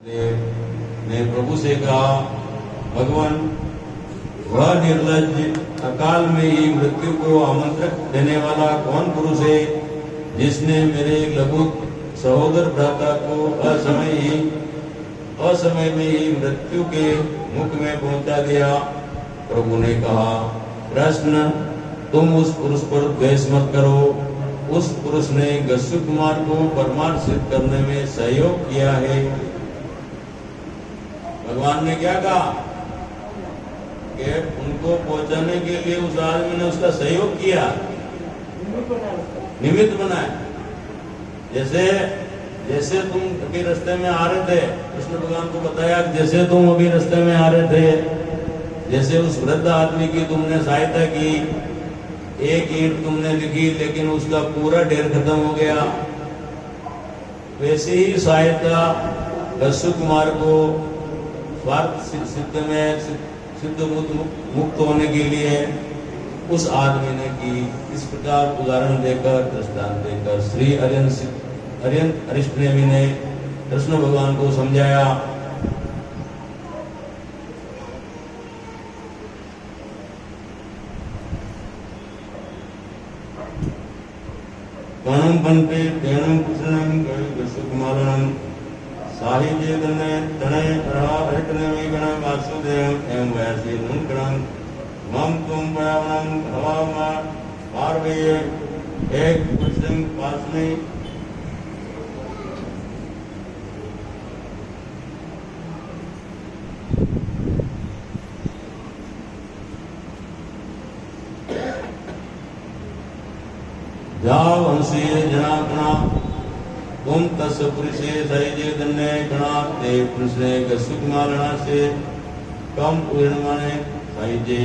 ने प्रभु से कहा, भगवान, वह निर्लज्ज अकाल में ही मृत्यु को आमंत्रण देने वाला कौन पुरुष है जिसने मेरे लघु सहोदर भ्राता को असमय में ही मृत्यु के मुख में पहुंचा दिया। प्रभु ने कहा, कृष्ण, तुम उस पुरुष पर द्वेष मत करो। उस पुरुष ने गस्सु कुमार को परमार्थ सिद्ध करने में सहयोग किया है। भगवान ने क्या कहा कि उनको पहुंचाने के लिए उस आदमी ने उसका सहयोग किया, निमित्त बनाया। जैसे तुम अभी रास्ते में आ रहे थे, कृष्ण भगवान को बताया कि जैसे तुम अभी रास्ते में आ रहे थे, जैसे उस वृद्ध आदमी की तुमने सहायता की, एक ईंट तुमने लिखी लेकिन उसका पूरा ढेर खत्म हो गया, वैसे ही सहायता गस्सु कुमार को स्वार्थ सिद्ध मुक्त होने के लिए उस आदमी ने की। इस प्रकार उदाहरण देकर, दृष्टांत देकर श्री अरिष्टनेमि ने कृष्ण भगवान को समझाया। कणम बनते तेणम कृष्णम गस्सु कुमारम साहित्य तनय अरिष्टनेमि गणम वासुदेवम एवं वैसी नुंकणम मम तुम पयावनम हवामा पार्वय एक पुरुषम पासने जाव हंसीय जनाकणा तुम तस् पुरुषे सहिजे दन्ने गणा ते पुरुषे गस्सु कुमारणा से कम उन्माने सहिजे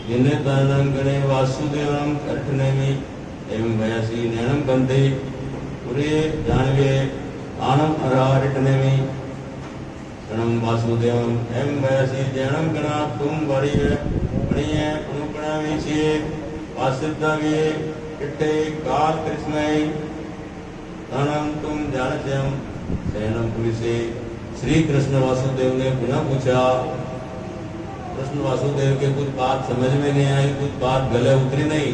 जिन्हें तनम गणे वासुदेवम अरिष्टनेमि एवं वयसी नैनम बंदे पुरे जानवे आनम अरिष्टनेमि गणम वासुदेवम एवं वयसी जैनम गणा तुम बड़िये अनुगणामि से वासिद्धावे इट्टे काल कृष्णय तनम तुम जानत्यम सैनम पुलिसे। श्री कृष्ण वासुदेव ने पुनः पूछा। कृष्ण वासुदेव के कुछ बात समझ में नहीं आई, कुछ बात गले उतरी नहीं,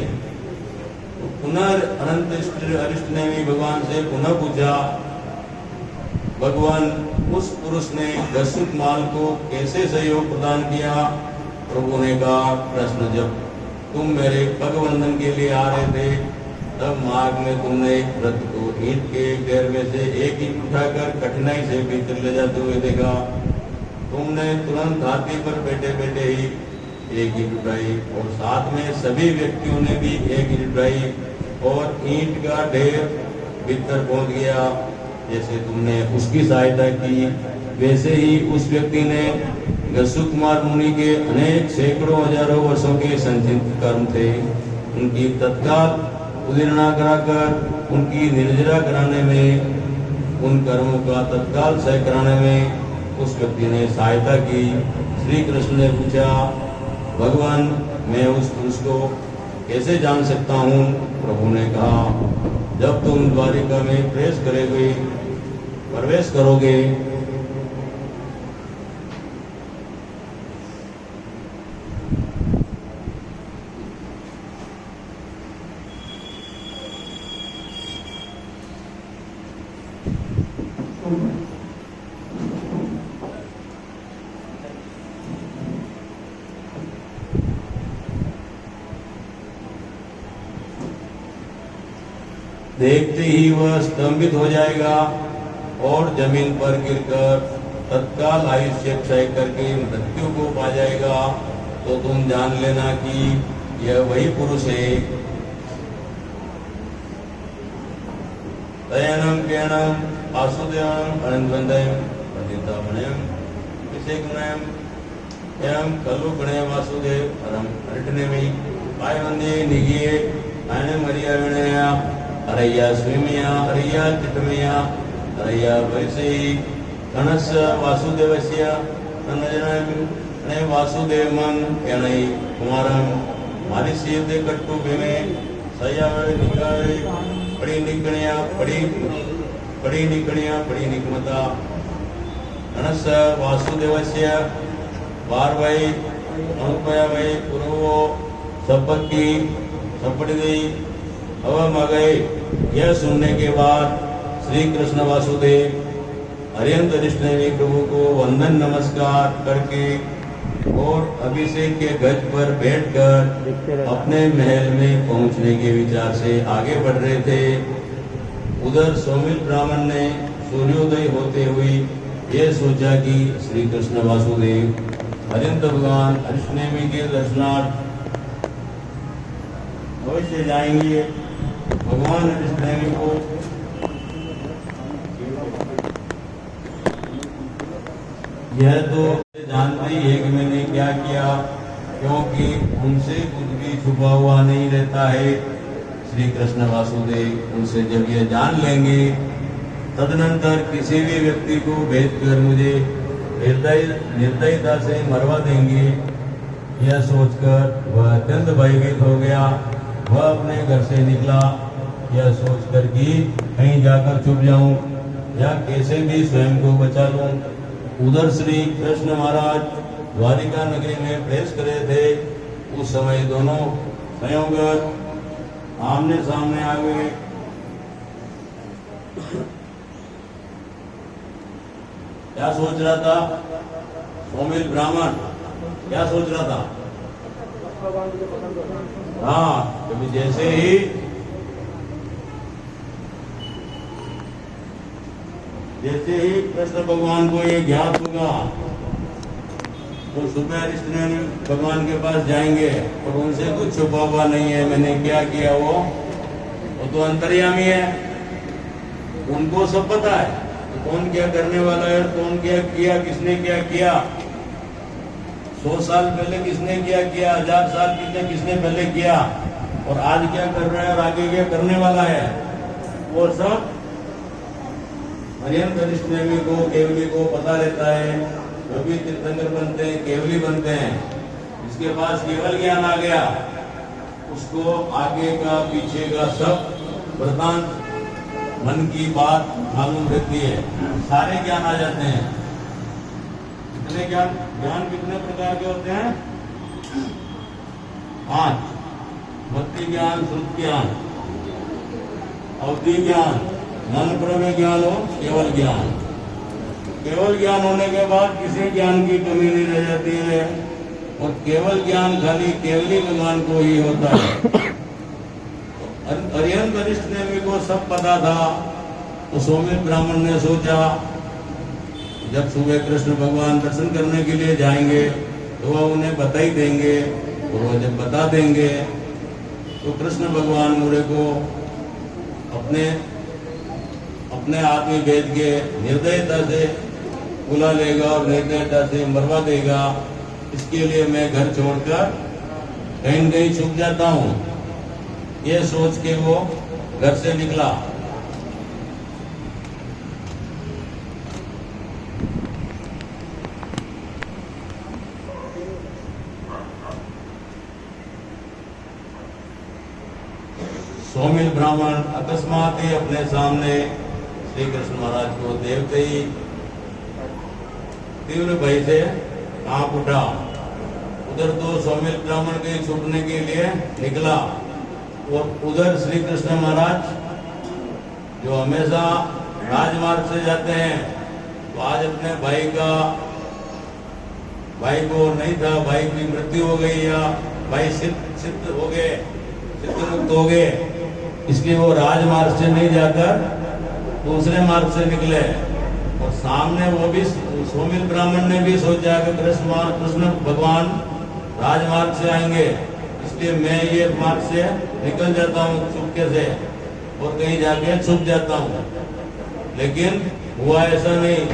तो पुनः अनंत अरिष्टनेमि भगवान से पुनः पूछा, भगवान, उस पुरुष ने गस्सु कुमार को कैसे सहयोग प्रदान किया? प्रभु ने कहा, कृष्ण, जब तुम मेरे पगवंदन के लिए आ रहे थे तब मार्ग में तुमने एक वृद्ध को ईंट के ढेर में से एक ईंट उठाकर कठिनाई से भीतर ले जाते हुए देखा। तुमने तुरंत हाथी पर बैठे बैठे ही एक ईंट उठाई और साथ में सभी व्यक्तियों ने भी एक ईंट उठाई और ईंट का ढेर भीतर पहुंच गया। जैसे तुमने उसकी सहायता की, वैसे ही उस व्यक्ति ने गस्सु कुमार मुनि के अनेक सैकड़ों हजारों वर्षों के संचित कर्म थे, उनकी तत्काल उदीर्णा कराकर उनकी निर्जरा कराने में, उन कर्मों का तत्काल सह कराने में उस व्यक्ति ने सहायता की। श्री कृष्ण ने पूछा, भगवान, मैं उस पुरुष को कैसे जान सकता हूँ? प्रभु ने कहा, जब तुम द्वारिका में प्रवेश करोगे देखते ही वह स्तंभित हो जाएगा और जमीन पर गिरकर तत्काल आयुष्य क्षय करके मृत्यु को पा जाएगा। तो तुम जान लेना कि यह वही पुरुष है। तयनम केणम वासुदेवम अनंतवंदयम पतितामणयम विषेकनयम एवं कलु गणे वासुदेव परम अरिष्टनेमि पायवंदे निगिये आने मरिया विनया अरैया स्विमिया अरैया चिटमया अरैया वैसे गणस वासुदेवस्य तन्नजनने वासुदेवम केणै कुमारम मालिसीते कट्टु भीमे सयावे निकाय पड़ी निकणिया पड़ी निकमता गणस्य वासुदेवस्य पार्वै अनुपयावै पूर्वो सपत्ति सपट गई हवम आ गए। यह सुनने के बाद श्री कृष्ण वासुदेव अरिहंत ऋषि प्रभु को वंदन नमस्कार करके और अभिषेक के गज पर बैठकर अपने महल में पहुंचने के विचार से आगे बढ़ रहे थे। उधर सौमिल ब्राह्मण ने सूर्योदय होते हुए यह सोचा कि श्री कृष्ण वासुदेव अरिहंत भगवान अरिष्टनेमी के दर्शनार्थ अवश्य जाएंगे। भगवान अरिष्टनेमी को यह तो जानते ही है कि मैंने क्या किया, क्योंकि उनसे कुछ भी छुपा हुआ नहीं रहता है। श्री कृष्ण वासुदेव उनसे जब यह जान लेंगे तदनंतर किसी भी व्यक्ति को भेजकर मुझे निर्दयता से मरवा देंगे। यह सोचकर वह अत्यंत भयभीत हो गया। वह अपने घर से निकला यह सोचकर कि कहीं जाकर छुप जाऊं या कैसे भी स्वयं को बचा लूं। उधर श्री कृष्ण महाराज द्वारिका नगरी में प्रवेश कर रहे थे। उस समय दोनों संयोगत आमने सामने आ गए। क्या सोच रहा था सौमिल ब्राह्मण? क्या सोच रहा था? हाँ, क्योंकि जैसे ही कृष्ण भगवान को ये ज्ञात होगा तो सुबह ऋषि भगवान के पास जाएंगे और उनसे कुछ छुपा हुआ नहीं है। मैंने क्या किया वो तो अंतर्यामी है, उनको सब पता है तो कौन क्या करने वाला है, कौन क्या किया, किसने क्या किया, 100 साल पहले किसने क्या किया, 1000 साल किसने पहले किया और आज क्या कर रहा है और आगे क्या करने वाला है, वो सब अरिहंत ऋषि को केवली को पता रहता है। जो भी तीर्थंकर बनते हैं केवली बनते हैं, जिसके पास केवल ज्ञान आ गया उसको आगे का पीछे का सब वृतांत मन की बात मालूम रहती है, सारे ज्ञान आ जाते हैं। कितने ज्ञान कितने प्रकार के होते हैं? 5। भक्ति ज्ञान, श्रुत ज्ञान, अवधि ज्ञान, मन प्रमेय ज्ञान हो केवल ज्ञान। केवल ज्ञान होने के बाद किसी ज्ञान की कमी नहीं रह जाती है और केवल ज्ञान खाली केवली भगवान को ही होता है। अरिहंत ऋषि को सब पता था तो सौमिल ब्राह्मण ने सोचा जब सुबह कृष्ण भगवान दर्शन करने के लिए जाएंगे तो वह उन्हें बता ही देंगे और वह जब बता देंगे तो कृष्ण भगवान मुझे को अपने हाथ में भेज के निर्दयता से बुला लेगा और निर्दयता से मरवा देगा। इसके लिए मैं घर छोड़कर कहीं कहीं छुप जाता हूँ। यह सोच के वो घर से निकला। सौमिल ब्राह्मण अकस्मात ही अपने सामने श्री कृष्ण महाराज को देखते ही तीव्र भय से कांप उठा। उधर तो सौमिल ब्राह्मण के छुपने के लिए निकला और उधर श्री कृष्ण महाराज जो हमेशा राजमार्ग से जाते हैं तो आज अपने भाई को नहीं था, भाई की मृत्यु हो गई या भाई सिद्ध हो गए, सिद्ध मुक्त हो गए, इसलिए वो राजमार्ग से नहीं जाकर दूसरे मार्ग से निकले। और सामने वो भी सौमिल ब्राह्मण ने भी सोचा कि कृष्ण भगवान राजमार्ग से आएंगे, इसलिए मैं ये मार्ग से निकल जाता हूँ चुपके से और कहीं जाके छुप जाता हूँ। लेकिन हुआ ऐसा नहीं।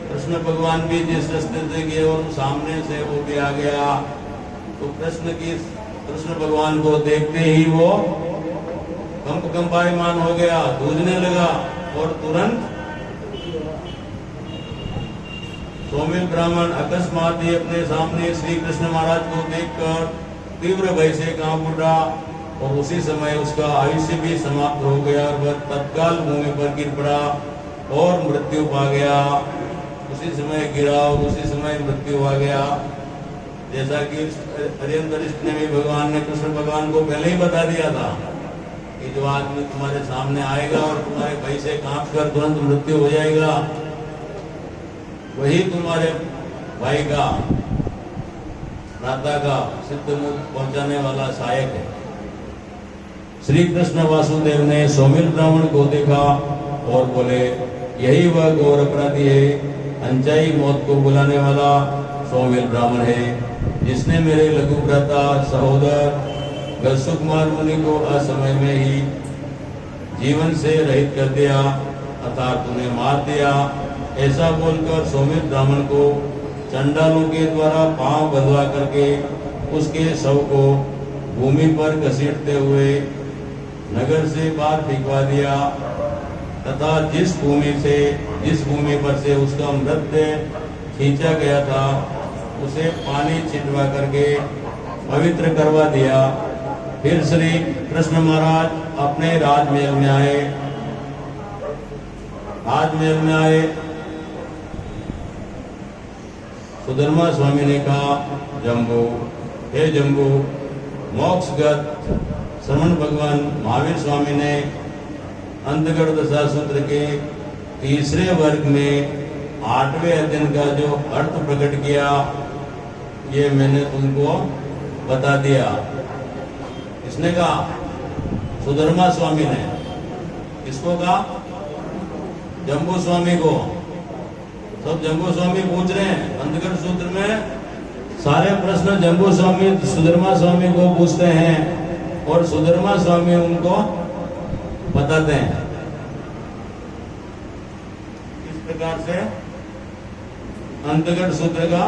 कृष्ण भगवान भी जिस रास्ते से गए और सामने से वो भी आ गया तो कृष्ण भगवान को देखते ही वो कंपायमान हो गया, दूधने लगा और तुरंत सौमिल ब्राह्मण अकस्मात ही अपने सामने श्री कृष्ण महाराज को देखकर तीव्र भय से कांप उठा और उसी समय उसका आयुष्य भी समाप्त हो गया और वह तत्काल भूमि पर गिर पड़ा और मृत्यु पा गया। उसी समय गिरा और उसी समय मृत्यु आ गया। जैसा कि अरिहंतरिष्ठ ने भी भगवान ने कृष्ण भगवान को पहले ही बता दिया था कि जो आदमी तुम्हारे सामने आएगा और तुम्हारे भय से कांप कर तुरंत मृत्यु हो जाएगा, वही तुम्हारे भाई का, भ्राता का सिद्ध मुक्त पहुंचाने वाला सहायक है। श्री कृष्ण वासुदेव ने सौमिल ब्राह्मण को देखा और बोले, यही वह घोर अपराधी है, अंचाई मौत को बुलाने वाला सौमिल ब्राह्मण है, जिसने मेरे लघु भ्राता सहोदर सुकुमार मुनि को असमय में ही जीवन से रहित कर दिया, अर्थात उन्हें मार दिया। ऐसा बोलकर सौमिल ब्राह्मण को चंडालों के द्वारा पांव बंधवा करके उसके शव को भूमि पर घसीटते हुए नगर से बाहर फेंकवा दिया, तथा जिस भूमि पर से उसका मृतदेह खींचा गया था उसे पानी छिटवा करके पवित्र करवा दिया। फिर श्री कृष्ण महाराज अपने राजमहल में आए। सुधर्मा स्वामी ने कहा, जम्बू, हे जम्बू, मोक्षगत श्रमण भगवान महावीर स्वामी ने अंतगढ़ दशा सूत्र के तीसरे वर्ग में 8वें अध्ययन का जो अर्थ प्रकट किया, ये मैंने तुमको बता दिया। किसने कहा? सुधर्मा स्वामी ने। किसको कहा? जम्बू स्वामी को। सब जम्बू स्वामी पूछ रहे हैं अंतगढ़ सूत्र में, सारे प्रश्न जम्बू स्वामी सुधर्मा स्वामी को पूछते हैं और सुधर्मा स्वामी उनको बताते हैं। इस प्रकार से अंतगढ़ सूत्र का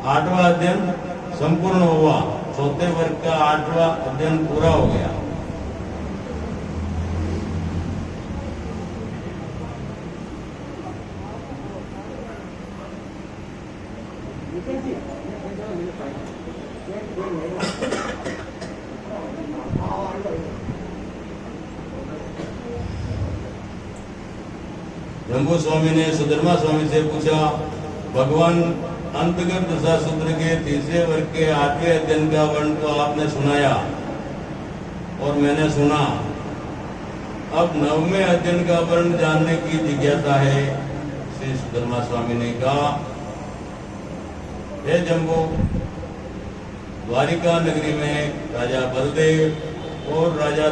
8वां अध्ययन संपूर्ण हुआ। चौथे वर्ग का 8वां अध्ययन पूरा हो गया। जम्बू स्वामी ने सुधर्मा स्वामी से पूछा, भगवान अंतगढ़ दशा सूत्र के तीसरे वर्ग के 8वें अध्ययन का वर्ण तो आपने सुनाया और मैंने सुना, अब 9वें अध्ययन का वर्ण जानने की जिज्ञासा है। श्री सुधर्मा स्वामी ने कहा, हे जम्बू, द्वारिका नगरी में राजा बलदेव और राजा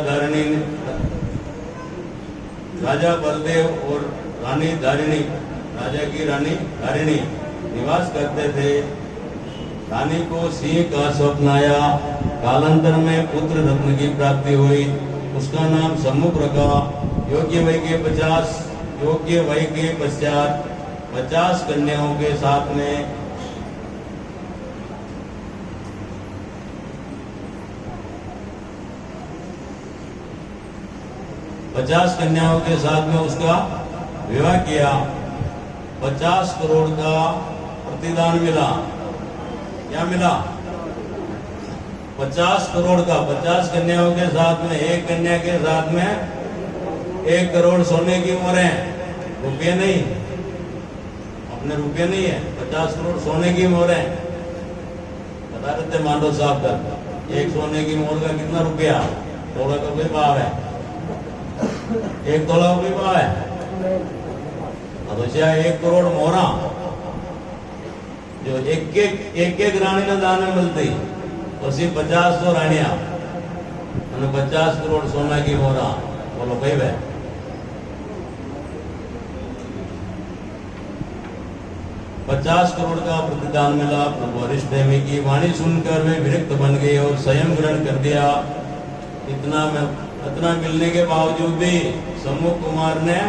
बलदेव और रानी धारिणी, राजा की रानी धारिणी निवास करते थे। रानी को सिंह का स्वप्न आया। कालांतर में पुत्र रत्न की प्राप्ति हुई। उसका नाम सम्मुख रखा। योग्य वय के पश्चात 50 कन्याओं के साथ में उसका विवाह किया। 50 करोड़ का प्रतिदान मिला। क्या मिला? 50 करोड़ का। 50 कन्याओं के साथ में एक कन्या के साथ में 1 करोड़ सोने की मोहरें, रुपये नहीं, अपने रुपये नहीं है, 50 करोड़ सोने की मोहरें। बता रहे थे मांडव साहब का, एक सोने की मोहर का कितना रुपया? तोला का कोई भाव है? 1 तोला का कोई भाव है? अब 1 करोड़ मोहरा जो एक रानी ने दान में मिलती, उसी 50 तो रानिया 50 करोड़ सोना की मोहरा। बोलो भाई वह 50 करोड़ का प्रतिदान मिला। प्रभु वरिष्ठ देवी की वाणी सुनकर वे विरक्त बन गए और स्वयं ग्रहण कर दिया। इतना मिलने के बावजूद भी सम्मुख कुमार ने,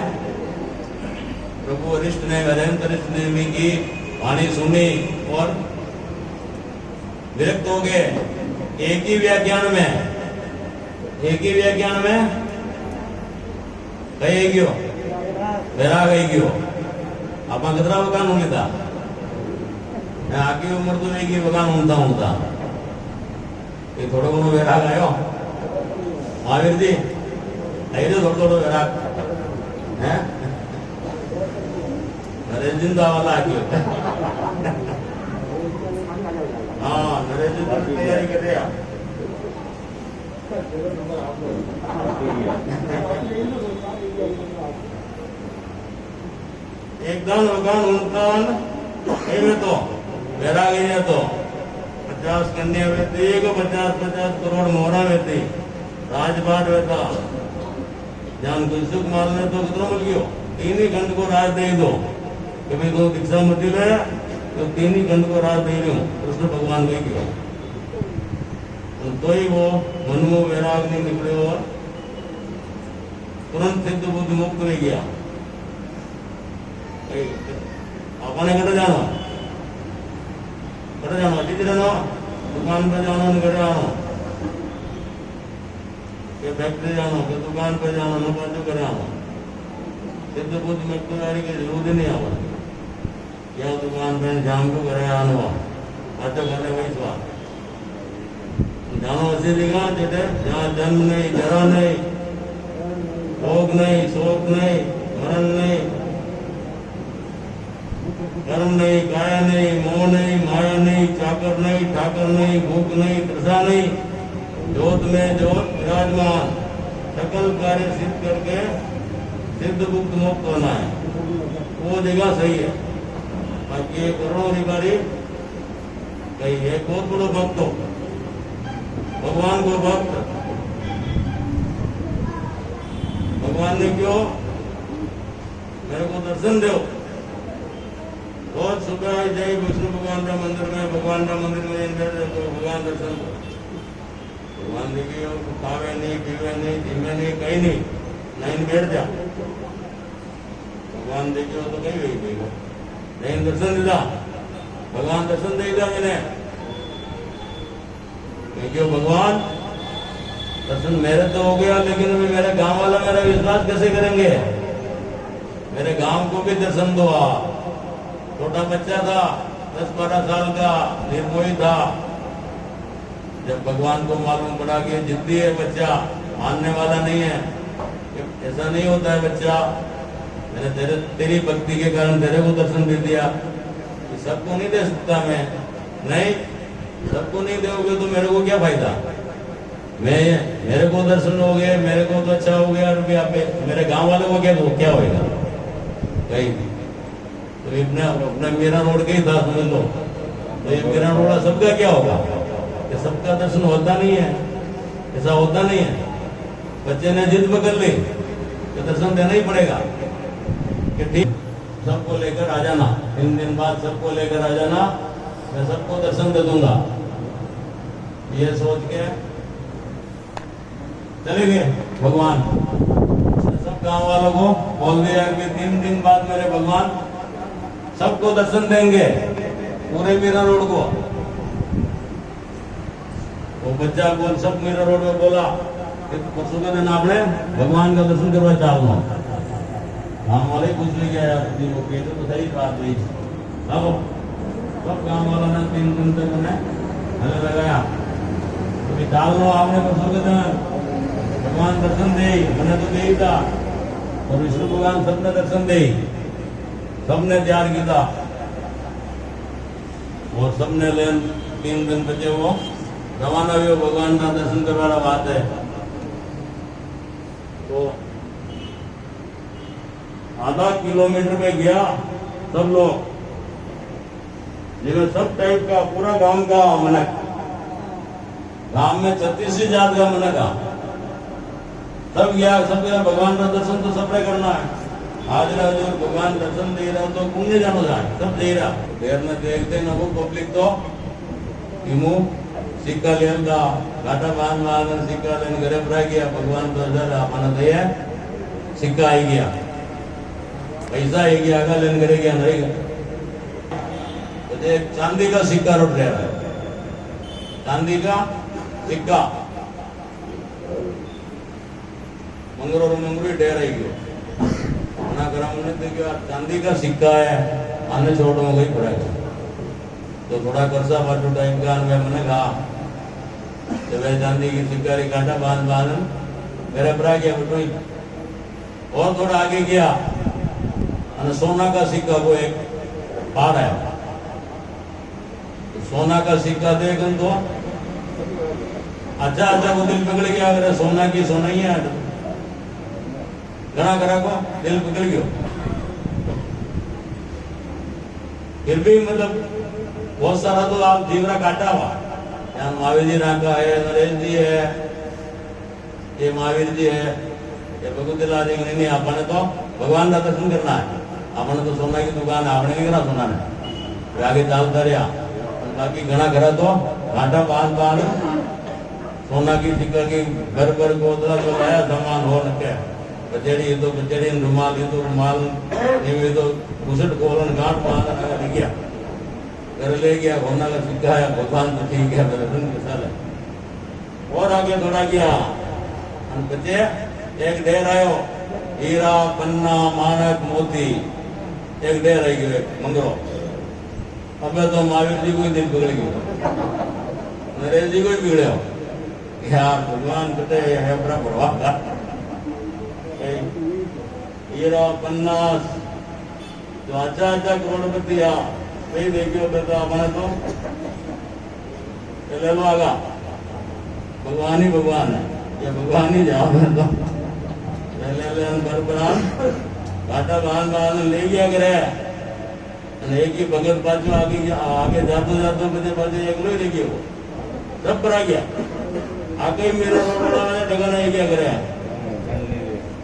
प्रभु वरिष्ठ ने अरिहंतरिष्ठ देवी की वाणी सुनी और विरक्त हो गए। एक ही व्याख्यान में कही गयो वैराग आई गयो। आप कितना बगान होने था? आगे उम्र तो एक ही बगान होता ये थोड़ा घणो वैराग आयो महावीर जी? आई थोड़ा वैराग है? नरेश जिंदा वाला क्यों हाँ नरेश जिंदा की तैयारी कर रहे हैं एकदम भगवान उनतान तो वैरागी तो 50 कन्या वेती को 50 करोड़ मोहरा वेती राजपाट वेता जान कुलसुख माल ने तो कितना मिल गयो 3 ही खंड को राज दे दो कि भाई तो दीक्षा मत ले तो 3 ही खंड को राज दे रही हूँ कृष्ण भगवान वही क्यों तो ही वो मनु वैराग नहीं निकले और तुरंत सिद्ध बुद्ध मुक्त नहीं गया आपने कटे जानो अटी जानो दुकान पे जानो घरे आनो के फैक्ट्री जानो के दुकान पे जानो न बाजू करे आनो सिद्ध बुद्ध मुक्त गाड़ी के जरूरत नहीं आवा क्या दुकान पे जाम को करे आनो आते करे वही स्वाद जानो ऐसी जगह जेठे जहाँ जन्म नहीं जरा नहीं भोग नहीं शोक नहीं मरण नहीं कर्म नहीं काया नहीं मोह नहीं माया नहीं चाकर नहीं ठाकर नहीं भूख नहीं तृषा नहीं ज्योत में ज्योत विराजमान सकल कार्य सिद्ध करके सिद्ध मुक्त मुक्त होना है वो जगह सही है बाकी ये करोड़ों अधिकारी कहीं एक बहुत बड़ो भक्त हो भगवान को भक्त भगवान ने क्यों मेरे को दर्शन दो रोज सुबह जय विष्णु भगवान का मंदिर में भगवान दर्शन दो भगवान देखिए खावे नहीं पीवे नहीं धीमे नहीं कहीं नहीं बैठ जा भगवान देखियो तो कहीं गई गई नहीं दर्शन दिला भगवान दर्शन देगा मैंने क्यों भगवान दर्शन मेरे तो हो गया लेकिन अभी मेरे गांव वाला मेरा विश्वास कैसे करेंगे मेरे गांव को भी दर्शन दो छोटा बच्चा था 10-12 साल का निर्मोही था जब भगवान को मालूम पड़ा कि जिद्दी है बच्चा मानने वाला नहीं है ऐसा नहीं होता है बच्चा मैंने तेरी भक्ति के कारण तेरे को दर्शन दे दिया सबको नहीं दे सकता मैं नहीं सबको नहीं दोगे तो मेरे को क्या फायदा मेरे को दर्शन हो गए मेरे को तो अच्छा हो गया रुपया पे मेरे गांव वालों को क्या होगा कहीं तो अपना मेरा रोड का ही था समझ लो तो ये मेरा रोड सबका क्या होगा कि सबका दर्शन होता नहीं है ऐसा होता नहीं है बच्चे ने जिद पकड़ ली तो दर्शन देना ही पड़ेगा कि ठीक सबको लेकर आ जाना 3 दिन बाद सबको लेकर आ जाना मैं सबको दर्शन दे दूंगा ये सोच के चले गए भगवान सब गांव वालों को बोल दिया कि 3 दिन बाद मेरे भगवान सबको दर्शन देंगे पूरे मीरा रोड को वो बच्चा बोल सब मीरा रोड में बोला कि परसों के दिन आपने भगवान का दर्शन करवा चाहूंगा हाँ वाले कुछ नहीं किया यार वो कहते तो सही बात नहीं अब सब गाँव वालों ने 3 दिन तक उन्हें हले लगाया तो डाल लो आपने परसों के दिन भगवान दर्शन दे मैंने तो यही था और विष्णु भगवान सबने दर्शन दे सबने तैयार किया और सबने लेन 3 दिन बचे वो रवाना हुए भगवान का दर्शन करवाना बात है तो आधा किलोमीटर में गया सब लोग जिन्हें सब टाइप का पूरा गांव का मनक गांव में 36 जात का मनक सब गया सब गया भगवान का दर्शन तो सबने करना है आज जो भगवान दर्शन दे रहा तो पुण्य जानो जाए सब दे रहा देर में देखते न वो पब्लिक तो इमू सिक्का लेगा घाटा बांध सिक्का लेने घरे भरा गया भगवान तो अपना दया सिक्का आई गया पैसा आई गया आगा लेने घरे गया नहीं गया तो एक चांदी का सिक्का रोट रहा है चांदी का सिक्का मंगरू मंगरू डेर आई गयो देखिए चांदी का सिक्का है आने छोड़ो गई पड़ेगा तो थोड़ा कर्जा बाटू टाइम का मैंने कहा तो वह चांदी की सिक्का कांटा बांध मेरे परा गया बेटो और थोड़ा आगे गया और सोना का सिक्का वो एक पार है, तो सोना का सिक्का देगा तो अच्छा अच्छा वो दिल पिघल गया, अगर सोना की सोना ही है घना करा को दिल पिघल गयो। फिर भी मतलब बहुत सारा तो आप जीवरा काटा हुआ, यहाँ महावीर जी नाका है, नरेश जी है, ये महावीर जी है, ये भगवत दिला देंगे नहीं। आपने तो भगवान का दर्शन करना है, आपने तो सोना की दुकान है, आपने नहीं करना सोना ने आगे चालता रहा। बाकी घना घरा तो घाटा बांध बांध सोना की सिक्का की घर घर गोदला जो लाया सामान हो न क्या बचेड़ी तो बचेड़ी रुमाल ये तो रुमाल ये तो घुसट कोलन गांठ बांध लगा गया घर ले गया, सोना का सिक्का है, भगवान तो ठीक है, दर्शन के साल है। और आगे थोड़ा गया बचे एक ढेर आयो हीरा पन्ना मानक मोती, एक ढेर आई गयो मंगरो। अब तो महावीर जी को ही दिल बिगड़ गयो, नरेश जी को ही बिगड़े हो यार, भगवान बेटे है बड़ा भरवा हीरा पन्ना जो अच्छा अच्छा करोड़पति आ वही देखियो बेटा अपने तो ले लो आगा, भगवान ही भगवान है, ये भगवान ही जाओ तो ले बरबरान घाटा बांध बांध ले गया करे, एक ही भगत पाछो आगे जाते जाते बजे बजे एक लो ही गयो सब करा गया, आगे मेरा बड़ा जगह नहीं गया करे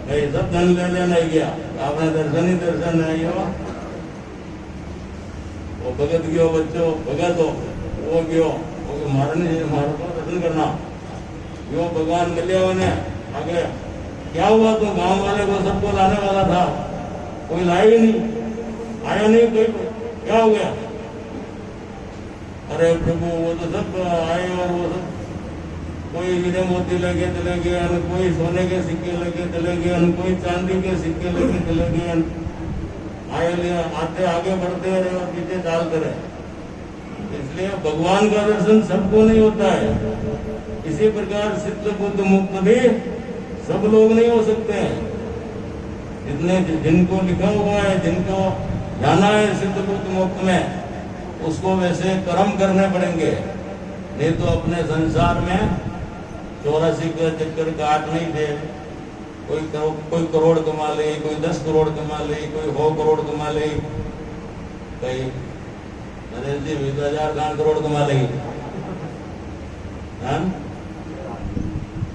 नहीं सब धन ले लेना नहीं गया, आपने दर्शन ही दर्शन नहीं हो। वो भगत गयो बच्चों भगत हो वो गयो वो मारने मारो को दर्शन करना यो भगवान मिले होने आगे क्या हुआ, तो गांव वाले को सबको लाने वाला था, कोई लाया ही नहीं, आया नहीं कोई, क्या हो गया? अरे प्रभु वो तो सब आए और वो सब कोई हीरे मोती लगे चले गए, कोई सोने के सिक्के लगे चले गए, कोई चांदी के सिक्के लगे चले गए, आए आते आगे बढ़ते रहे और पीछे डालते रहे। इसलिए भगवान का दर्शन सबको नहीं होता है, इसी प्रकार सिद्ध बुद्ध मुक्त भी सब लोग नहीं हो सकते हैं। जितने जिनको लिखा हुआ है, जिनको जाना है सिद्ध बुद्ध मुक्त में, उसको वैसे कर्म करने पड़ेंगे, नहीं तो अपने संसार में 84 का चक्कर काट नहीं थे। कोई करोड़ कमा ले, कोई 10 करोड़ कमा ले, कोई 100 करोड़ कमा ले, कई नरेश जी 20,000 करोड़ कमा ले,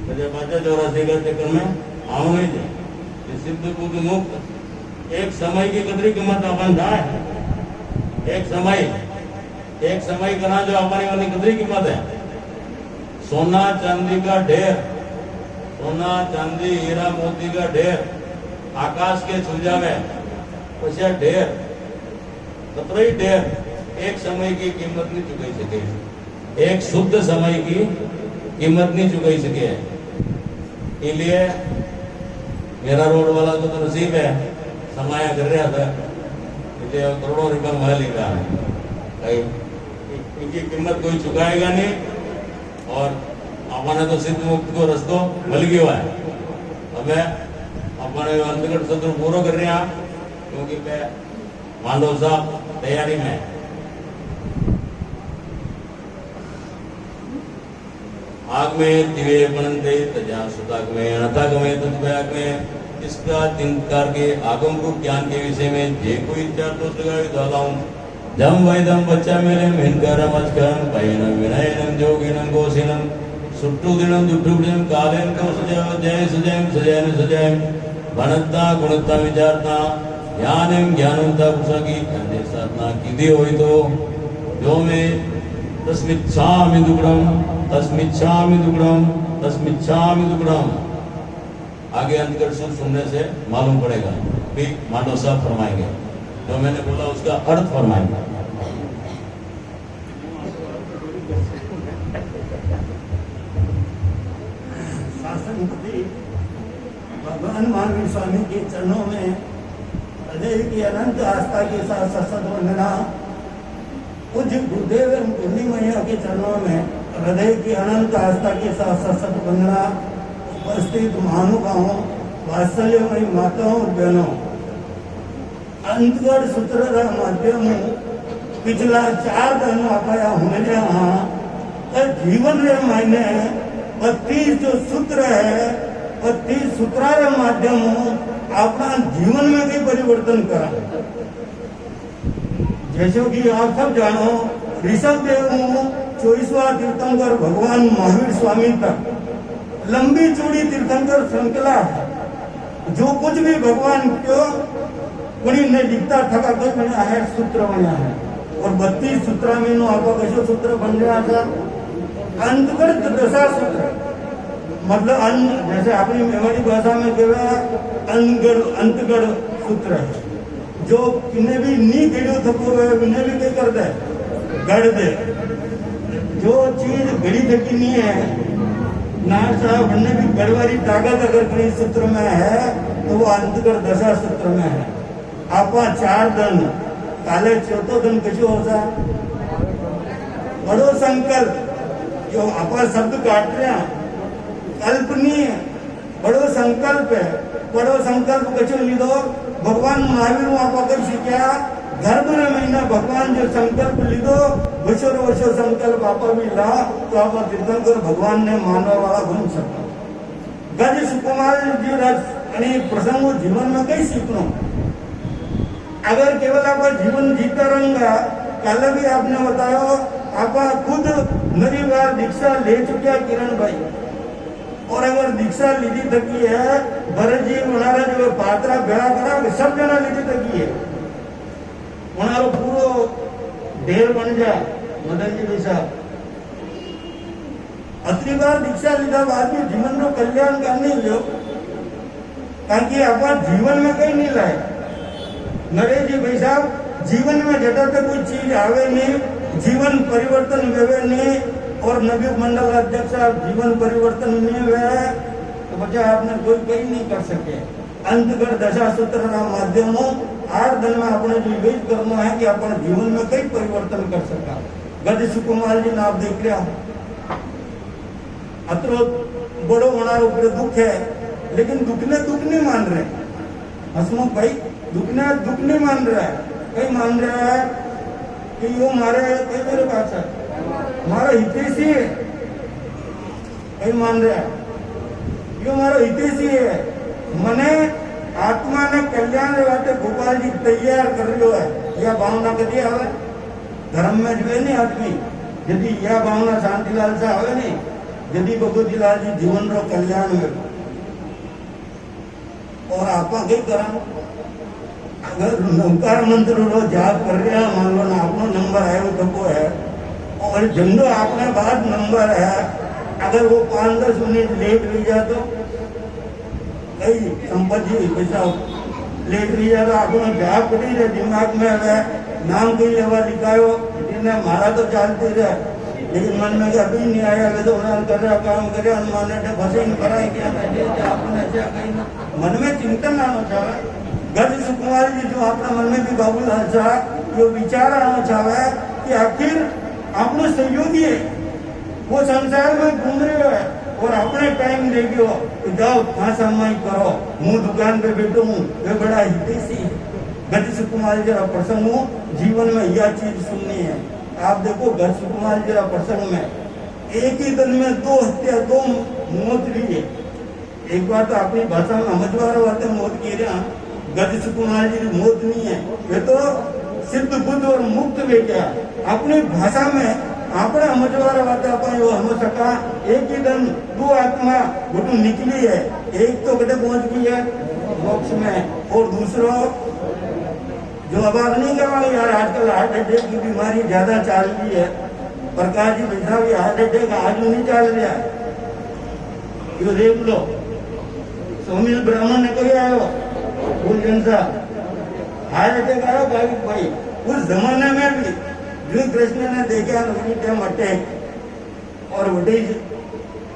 मुझे 84 का चक्कर में आओ नहीं थे। सिद्ध बुद्ध मुक्त एक समय की कदरी कीमत अपन था, एक समय करा जो हमारी वाली कदरी कीमत है। सोना चांदी का ढेर, सोना चांदी हीरा मोती का ढेर आकाश के छू जावे, પછી ढेर कतराई ढेर एक समय की कीमत नहीं चुकाई सके, एक शुद्ध समय की कीमत नहीं चुकाई सके। इसलिए मेरा रोड वाला तो नसीब है, समाया कर रहा था, इसलिए करोड़ों रुपया मैं ले रहा है, इनकी कीमत कोई चुकाएगा नहीं। और अपने तो सिद्ध मुक्त को रस्तो मिल गया है, हमें अपने अंतर्गत सत्र पूरा कर रहे हैं, क्योंकि मैं मांडव साहब तैयारी में। आग में दिवे बनते तजा सुताग में अनथाग में तत्व्याग में, इसका चिंतकार के आगम रूप ज्ञान के विषय में जे कोई चार दोष लगाए डालाऊं जम वैदम बच्चा मेरे मिनकरम अजकरम पैनम विनयनम जोगिनम गोसिनम सुट्टुदिनम दुट्टुदिनम कालेन को जय सजयम सजयन सजयम बनता गुणता विचारता ज्ञानम ज्ञानवंता पुषकी अन्य साधना कीधी होई तो जो में तस्मिच्छामि दुग्धम तस्मिच्छामि दुग्धम तस्मिच्छामि दुग्धम। आगे अंतकर सुनने से मालूम पड़ेगा, भी मांडव साहब फरमाएंगे, जो मैंने बोला उसका अर्थ फरमाएंगे। शासनपति भगवान महावीर स्वामी के चरणों में हृदय की अनंत आस्था के साथ सशक्त वंदना। पूज्य गुरुदेव एवं पूर्णिमैया के चरणों में हृदय की अनंत आस्था के साथ सशक्त वंदना। उपस्थित महानुभावों, वात्सल्यमयी माताओं और बहनों, अंतगढ़ सूत्र माध्यम पिछला 4 दिन आपाया होने जीवन रे मायने 32 जो सूत्र है 32 सूत्रा रे माध्यम अपना जीवन में भी परिवर्तन करा। जैसे कि आप सब जानो ऋषभ देव 24वां तीर्थंकर भगवान महावीर स्वामी तक लंबी चौड़ी तीर्थंकर श्रृंखला है। जो कुछ भी भगवान क्यों कोई ने लिखता थका कोई बना है सूत्र बना है और 32 सूत्र में नो आपका कैसे सूत्र बन गया था अंतगढ़ दशा सूत्र मतलब जैसे अपनी मेमोरी भाषा में कहवा अंतगढ़ सूत्र है जो किन्हें भी नी गिड़ो थको है उन्हें भी क्या कर दे गढ़ दे जो चीज गड़ी थकी नहीं है नार साहब बनने भी गढ़वारी ताकत अगर कोई सूत्र में है तो वो अंतगढ़ दशा सूत्र में है। आपा 4 दिन काले 4 दिन कैसे होता बड़ो संकल्प जो आपा शब्द काट रहे हैं कल्पनीय बड़ो संकल्प है। बड़ो संकल्प कैसे लीधो भगवान महावीर आपा कई सीख्या गर्भ में महीना भगवान जो संकल्प लीधो वर्षों वर्षों संकल्प आपा भी ला तो आपा तीर्थंकर भगवान ने मानव वाला बन सका। गज सुकुमार जी रस प्रसंग जीवन में कई सीखनो अगर केवल आप जीवन जीता रहेंगे कल भी आपने बताया आप खुद नरी बार दीक्षा ले चुके किरण भाई और अगर दीक्षा लीधी थकी है भरत जी उनारा जो पात्रा भेड़ा करा सब जना लीधी थकी है उनारो पूरो ढेर बन जाए मदन जी भी साहब अतरी बार दीक्षा लीधा बाद में जीवन नो कल्याण करने लो ताकि आप जीवन में कहीं नहीं लाए नरेश जी भाई साहब जीवन में जटा तक कोई चीज आवे नहीं जीवन परिवर्तन वेवे नहीं और नवी मंडल अध्यक्ष साहब जीवन परिवर्तन नहीं हुए तो बच्चा आपने कोई कहीं नहीं कर सके। अंतगढ़ दशा सूत्र ना माध्यमों 8 दिन में अपने जो विवेक करना है कि अपने जीवन में कई परिवर्तन कर सका। गज सुकुमार जी ने आप देख लिया अतरो बड़ो होना ऊपर दुख है लेकिन दुख नहीं मान रहे हसमुख भाई दुख नहीं मान रहा है कई मान रहा है कि यो मारे कई मेरे पास है हमारा हितैषी है कई मान रहा है यो हमारा हितैषी है मने आत्मा ने कल्याण वाटे गोपाल जी तैयार कर लो है यह भावना कदी आवे धर्म में जो है नहीं आदमी यदि यह भावना शांतिलाल से आवे नहीं यदि भगवतीलाल जी जीवन रो कल्याण में और आपा कई करा अगर नौकार मंत्र रो जाप कर रहा मान लो ना अपनो नंबर आयो तो को है और झंडो आपने बाद नंबर है अगर वो 5-10 मिनट लेट भी जा तो कई संपत्ति पैसा लेट भी जा तो आपने जाप करी रहे दिमाग में है नाम कई लेवा लिखायो इन्हें मारा तो चलती रहे लेकिन मन में अभी नहीं आया वे तो उन्होंने कर रहा काम करे अनुमान फंसे कराए क्या मन में चिंतन आना चाहे गज सुकुमार जी जो अपना मन में भी बाबूलाल साहब जो विचार आना चाहे कि आखिर अपनो सहयोगी है वो संसार में घूम रहे है और अपने टाइम दे गयो तो जाओ भाषा में करो मुंह दुकान पे बैठो हूँ वे बड़ा हितैषी है। गज सुकुमार जी प्रसंग हूँ जीवन में यह चीज सुननी है। आप देखो गज सुकुमार जी प्रसंग में एक ही दिन में 2 हत्या 2 मौत हुई है। एक बार तो अपनी भाषा में समझवार वाते मौत की रहा गज सुकुमार जी की मौत नहीं है वे तो सिद्ध बुद्ध और मुक्त वे क्या अपनी भाषा में अपने समझवार वाते अपन वो हम सका एक ही दिन 2 आत्मा गुटू निकली है एक तो कटे पहुंच गई है मोक्ष में और दूसरा जो आवाज नहीं करवा यार आजकल हार्ट अटैक की बीमारी ज्यादा चल रही है प्रकाश जी मिश्रा भी हार्ट अटैक आज नहीं चल रहा है यो देख लो सोमिल ब्राह्मण ने कोई आयो भूलजन साहब हार्ट अटैक आयो भाई उस जमाने में भी जो कृष्ण ने देखा उसी टाइम अटैक और what is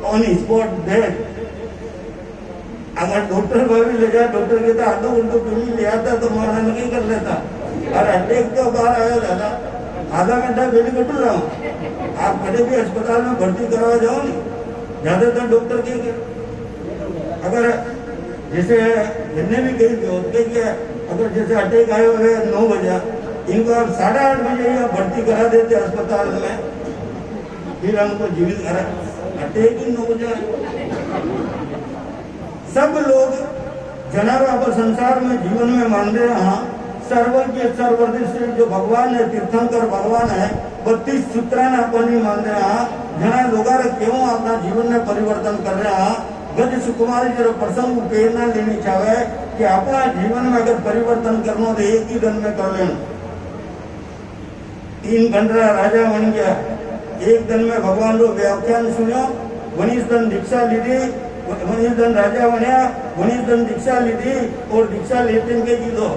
on spot death अगर डॉक्टर भाभी ले जाए डॉक्टर कहता आधो घंटो पीली ले आता तो मारा नहीं कर लेता और अटैक तो बाहर आया दादा आधा घंटा पहले कटू रहा हूँ आप कभी भी अस्पताल में भर्ती करवा जाओ नहीं ज्यादातर डॉक्टर के अगर जैसे जितने भी कही अगर जैसे अटैक आयो है 9 बजे, इनको आप 8:30 बजे यहाँ भर्ती करा देते अस्पताल में, फिर हमको जीवित करा। अटैक ही 9 बजे। सब लोग जनाब संसार में जीवन में मान रहे हैं सर्वज्ञ सर्वदृष्टि जो भगवान है, तीर्थंकर भगवान है, 32 सूत्रान अपन नहीं मान रहे हैं। जना लोग क्यों अपना जीवन में परिवर्तन कर रहे हैं। गज सुकुमार जी प्रसंग प्रेरणा लेनी चाहे कि अपना जीवन में अगर परिवर्तन करना तो एक ही दिन में कर लेना। 3 घंटा राजा बन गया, एक दिन में भगवान रो व्याख्यान सुनो, 19 दिन दीक्षा ली थी, 19 दिन राजा बनया, 19 दिन दीक्षा ली थी और दीक्षा लेते के की दो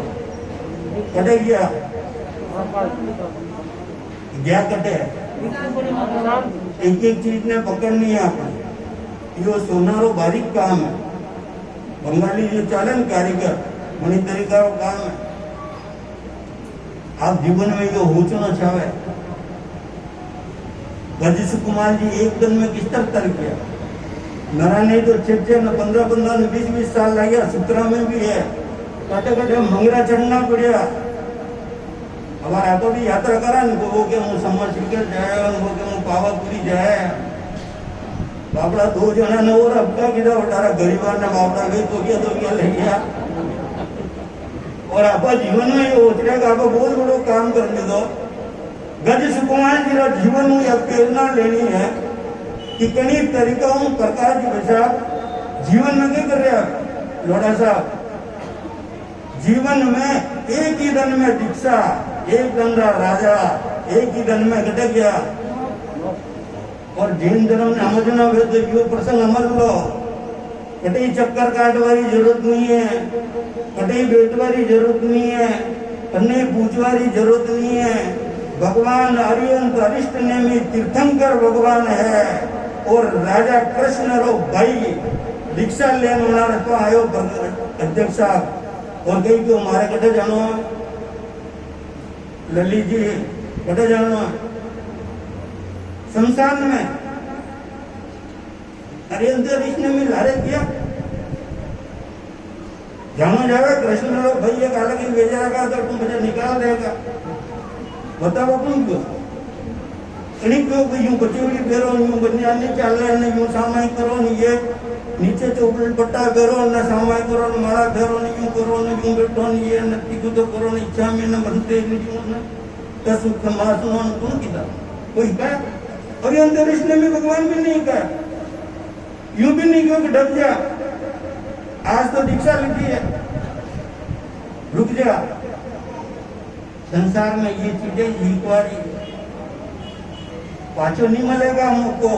कटे गया कटे। एक एक चीज ने पकड़नी है आपने, यो सोनारो बारीक काम है। बंगाली जो चालन कारीगर मनी तरीका काम है। आप जीवन में यो होचना चाहे। गज कुमार जी एक दिन में किस तक तर किया, नरा नहीं तो 6 न 15 न 20 साल लग गया। सूत्रा में भी है, कटे कटे मंगरा चढ़ना पड़ा। हमारा तो भी यात्रा करा वो के मुँह समझ कर जाए, वो के मुँह पावापुरी जाए। बापड़ा 2 जना ने और अबका किधर उठारा गरीबान ने बापड़ा गई तो क्या ले गया। और आप जीवन में ये उतरे का आप बहुत बड़ो काम करने दो। गज सुकुमार जी का जीवन में यह प्रेरणा लेनी है कि कई तरीकों प्रकार की वजह जीवन में क्या कर रहे हैं लोड़ा साहब। जीवन में एक ही दिन में दीक्षा, एक दिन राजा, एक ही दिन में घट गया। और जैन धर्म ने समझना हो तो यो प्रसंग समझ लो। कटई चक्कर काटवारी जरूरत नहीं है, कटई बेटवारी जरूरत नहीं है, कन्ने पूछवारी जरूरत नहीं है। भगवान अरियंत अरिष्ट नेमी तीर्थंकर भगवान है। और राजा कृष्ण रो भाई दीक्षा लेने वाला तो आयो अध्यक्ष साहब और गई क्यों मारे कटे जानो ललित जी कटे जानो शमशान में अरियंत अरिष्ट नेमी लारे किया जानो जाएगा। कृष्ण रो भाई एक अलग ही बेचारा का अगर तुम मुझे निकाल देगा बताओ तुम क्यों यूं कचौड़ी फेरो, यूं बनियानी चाल रहे, यूं सामाई करो, ये नीचे चौपड़ पट्टा फेरो न सामाई करो, न माड़ा फेरो, न यूं करो, न यूं बैठो, न ये नत्ती को तो करो, न इच्छा में न बनते न यूं न दस मास न कौन किया कोई कहा। और ये अंदर इसने भी भगवान भी नहीं कहा, यूं भी नहीं कहो कि डब जा, आज तो दीक्षा लिखी है, रुक जा। संसार में ये चीजें एक पाछो नहीं मिलेगा हमको।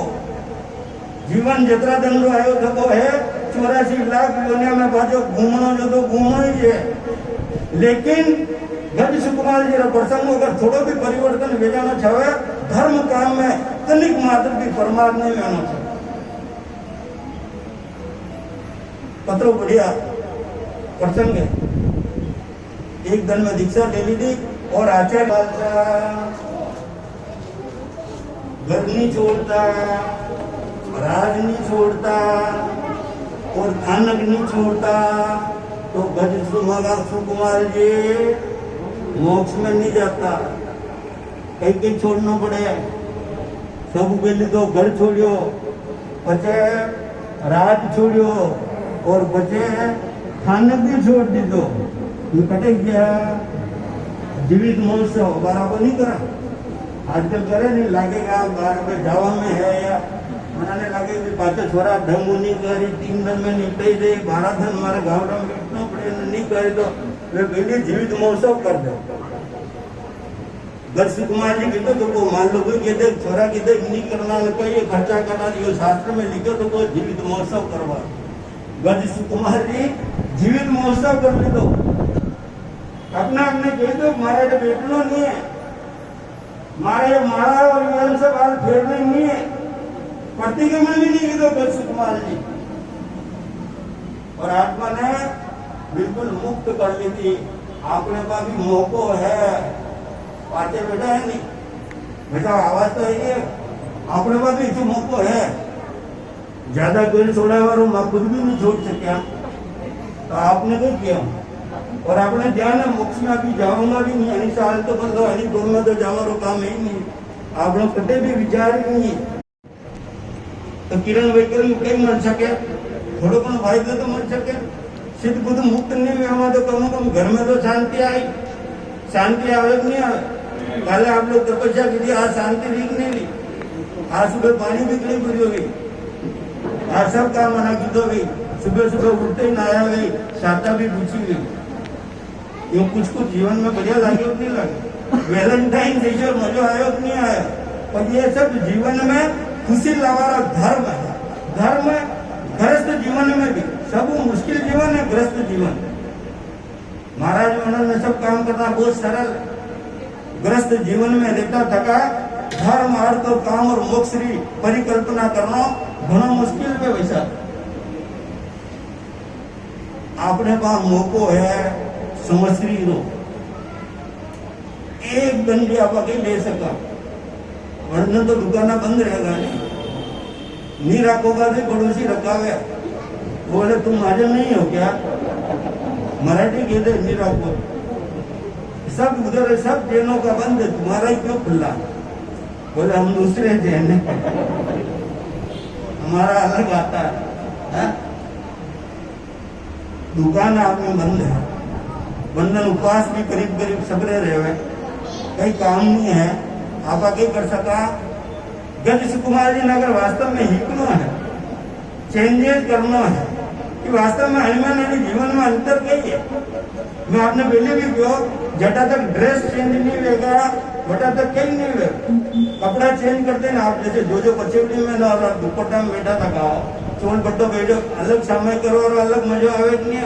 जीवन जतरा दंडो आयो थको है 84 लाख दुनिया में पाछो घूमनो जो तो घूमो ही है। लेकिन गज सुकुमार जी प्रसंग अगर थोड़ो भी परिवर्तन भेजाना चाहे धर्म काम में तनिक मात्र भी परमात्मा में आना चाहिए। पत्रों बढ़िया प्रसंग है। एक दिन में दीक्षा ले ली थी और आचार्य घर नहीं छोड़ता, राज नहीं छोड़ता और थानक नहीं छोड़ता। तो गज सुकुमार जी मोक्ष में नहीं जाता, कहीं कहीं छोड़ना पड़े। सब पहले तो घर छोड़ियो, बचे राज छोड़ियो और बचे थानक भी छोड़ दी। तो ये कटे गया जीवित महोत्सव बराबर नहीं करा। आजकल करे नहीं लागेगा बार में जावा में है या मनाने लगे कि पाचे छोरा ढंग नहीं करी 3 दिन में निपटाई दे 12 दिन हमारे गाँव में बैठना पड़े नहीं करे तो वे पहले जीवित महोत्सव कर दो। गज कुमार जी कहते तो वो मान लो कोई कहते छोरा कहते नहीं करना ये खर्चा करना ये शास्त्र में लिखे तो वो जीवित महोत्सव करवा। गज कुमार जी जीवित महोत्सव कर ले दो अपना अपने कह दो मारे तो बैठना नहीं है, मारे मारा और यूएन से बात फेरने नहीं है, प्रतिक्रमण भी नहीं की गज कुमार जी। और आत्मा ने बिल्कुल मुक्त कर ली थी। आपने का भी मौको है, पाचे बेटा है नहीं बेटा आवाज तो है अपने पास भी मौको है। ज्यादा कोई छोड़ा और मैं खुद भी नहीं छोड़ सका तो आपने क्या किया और આપણે ત્યાં ને મોક્ષમાં બી જવામાં બી નહીં એની સાલ તો બંધો એની ગોળમાં તો જવાનું કામ એ નહીં આપણો કਦੇ બી વિચાર નહીં તો કિરણ વૈકલ્ય કઈ મળી શકે થોડો પણ ફાયદો તો મળી શકે सिद्ध बुद्ध मुक्त नहीं हुआ तो कम से कम घर में तो शांति आई शांति आवे नहीं आवे पहले आप लोग तपस्या की थी आज शांति लीक नहीं ली आज सुबह पानी बिकली पूरी हो गई आज सब काम मना की तो गई सुबह सुबह उठते ही नहाया गई शाता भी पूछी गई यूँ कुछ कुछ जीवन में बढ़िया लगे नहीं लगे वैलेंटाइन डे और मजो आयो नहीं आया पर ये सब जीवन में खुशी लावारा धर्म है धर्म ग्रस्त जीवन में भी सब मुश्किल जीवन है ग्रस्त जीवन महाराज उन्होंने सब काम करना बहुत सरल ग्रस्त जीवन में रहता थका धर्म अर्थ और काम और मोक्ष की परिकल्पना करना घणो मुश्किल में वैसा आपने पास मौको है समश्री रो एक गंजी आप ले सका वरना तो दुकाना बंद रहेगा नहीं रखोगा तो पड़ोसी रखावे बोले तुम महाजन नहीं हो क्या मराठी कहते नहीं रखो सब उधर सब जैनों का बंद है तुम्हारा ही क्यों खुला बोले हम दूसरे जैन हैं हमारा अलग आता है दुकान आप में बंद है बंधन उपवास भी करीब करीब सबरे रहे कई काम नहीं है आप आगे कर सका गज सुकुमार जी नगर वास्तव में हिकनो है चेंजेस करना है कि वास्तव में हनुमान जी जीवन में अंतर कई है मैं आपने पहले भी कहो जटा तक ड्रेस चेंज नहीं होगा बटा तक कहीं नहीं होगा कपड़ा चेंज करते ना आप जैसे जो पचेवड़ी में ना दुपट्टा में बैठा था कहा चोल बट्टो बैठो अलग समय करो और अलग मजा आवे नहीं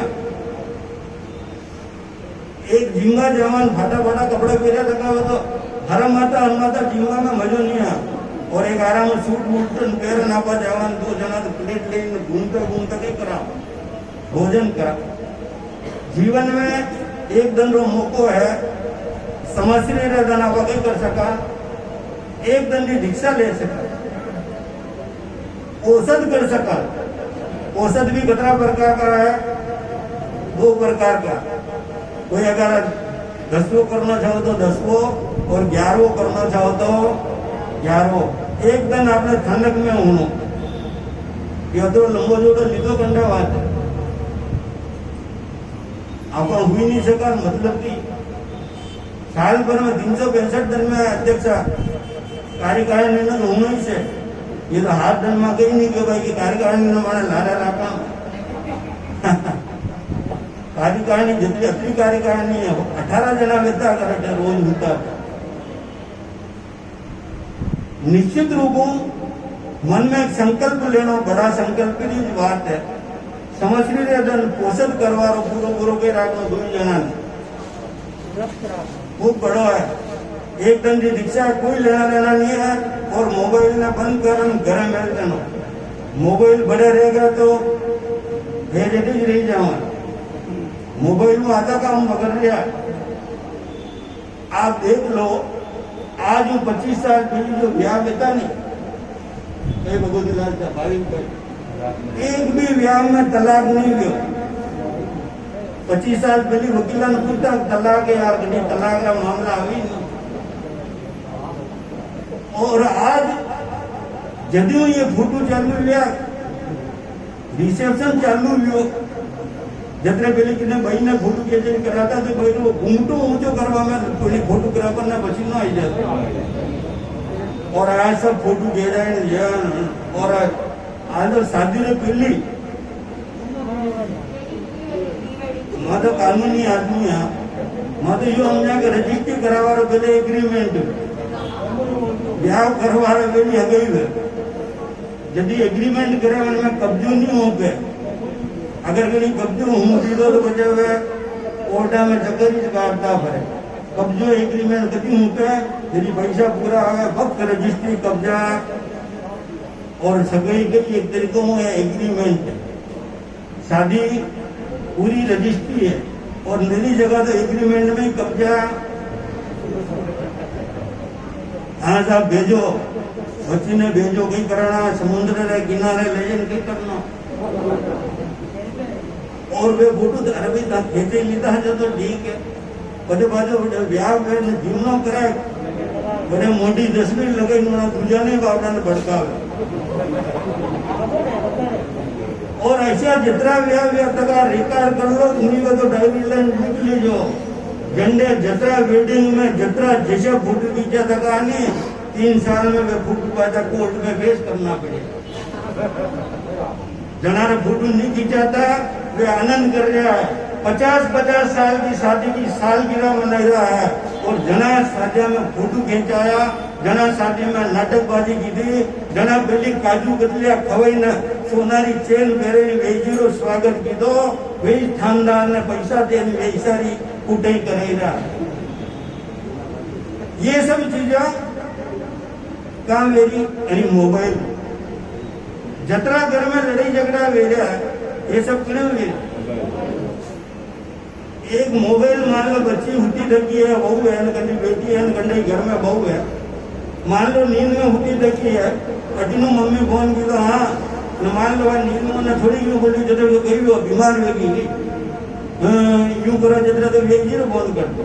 एक झींगा जवान फाटा फाटा कपड़े पहरा था तो हरम माता हनुमाता झींगा में मजो नहीं आ और एक आराम सूट वूट पैर नापा जवान दो जना तो प्लेट लेने घूमते घूमते कहीं करा भोजन करा जीवन में एक दिन रो मौको है समश्री रहता नापा कहीं कर सका एक दिन की दीक्षा ले सका औषध कर सका औषध भी कितना प्रकार का है 2 प्रकार का कोई अगर 10वां करना चाहो तो 10वां और 11वां करना चाहो तो 11वां एक दिन आपने ठंडक में होनो ये तो लंबो जोड़ो लीधो कंडा बात आप हुई नहीं सका मतलब कि साल भर में 365 दिन में अध्यक्ष कार्यकारिणी ने होना ही से ये तो हाथ दिन में कहीं नहीं क्यों भाई कि कार्यकारिणी ने माने लारा राखा कार्यकारिणी जितनी अपनी कार्यकारिणी है 18 जना लेता करे रोज होता निश्चित रूपों मन में एक संकल्प लेना बड़ा संकल्प की बात है समश्री रे पोषण करवारो पूरो पूरो के राखो 2 जना खूब बड़ो है एक दिन की दीक्षा कोई लेना देना नहीं है और मोबाइल ने बंद कर घर में देना मोबाइल बड़े रहेगा तो भेजते ही रह जाओ मोबाइल में आधा काम पकड़ लिया आप देख लो आज 25 साल पहले जो ब्याह बेता नहीं भगवती एक भी ब्याह में तलाक नहीं गयो 25 साल पहले वकीला ने पूछता तलाक है यार नहीं तलाक का मामला अभी नहीं और आज जदू ये फोटो चालू लिया रिसेप्शन चालू लियो जितने पहले कितने भाई ने फोटो कैसे कराता तो भाई वो घूमटो ऊंचो करवा में कोई फोटोग्राफर ने पसीना आई जाता और आज सब फोटो दे रहे हैं और आज तो शादी ने पहली मैं तो कानूनी आदमी है मैं तो यो समझा के रजिस्ट्री करावा पहले एग्रीमेंट ब्याह करवा पहले अगई यदि एग्रीमेंट करे में कब्जो नहीं हो गए अगर कहीं कब्जो हूँ दीदो तो बचे हुए कोर्टा में चक्कर ही काटता पड़े कब्जो एग्रीमेंट कभी होते हैं यदि पैसा पूरा आ गया फक्त रजिस्ट्री कब्जा और सगई कई एक तरीकों में एग्रीमेंट शादी पूरी रजिस्ट्री है और नई जगह तो एग्रीमेंट में कब्जा हाँ साहब भेजो बच्ची ने भेजो कहीं कराना समुद्र के किनारे ले जाने कहीं करना और वे फोटो तो अरे भाई खेते लीधा है तो ठीक है बड़े बाजू ब्याह में जीवनो कराए बड़े मोटी तस्वीर लगे दूजा नहीं बावड़ा ने भड़कावे और ऐसा जितना ब्याह तक रिकॉर्ड कर लो उन्हीं को तो डायरी लाइन लिख लीजो झंडे जतरा वेडिंग में जतरा जैसे फोटो खींचा तक आने 3 साल में वे फोटो पाता कोर्ट में पेश करना पड़ेगा जना ने फोटो नहीं खींचाता वे आनंद कर रहा है 50-50 साल की शादी की सालगिरह मना रहा है और जना शादी में फोटो खींचाया जना शादी में नाटकबाजी की थी जना पहली काजू कतलिया खवाई न सोनारी चेन पहरे वेजीरो स्वागत की दो वही खानदान ने पैसा दे वही सारी कुटाई कराई रहा ये सब चीजें काम मेरी यानी मोबाइल जतरा घर में लड़ाई झगड़ा वेरा ये सब क्यों हुए एक मोबाइल मान लो बच्ची होती रखी है बहू है कंडी बेटी है कंडी घर में बहू है मान लो नींद में होती रखी है अटीनो मम्मी फोन की तो हाँ मान लो नींद में थोड़ी क्यों बोली जब तो कही वो बीमार होगी यूं करो जरा तो वेजी फोन कर दो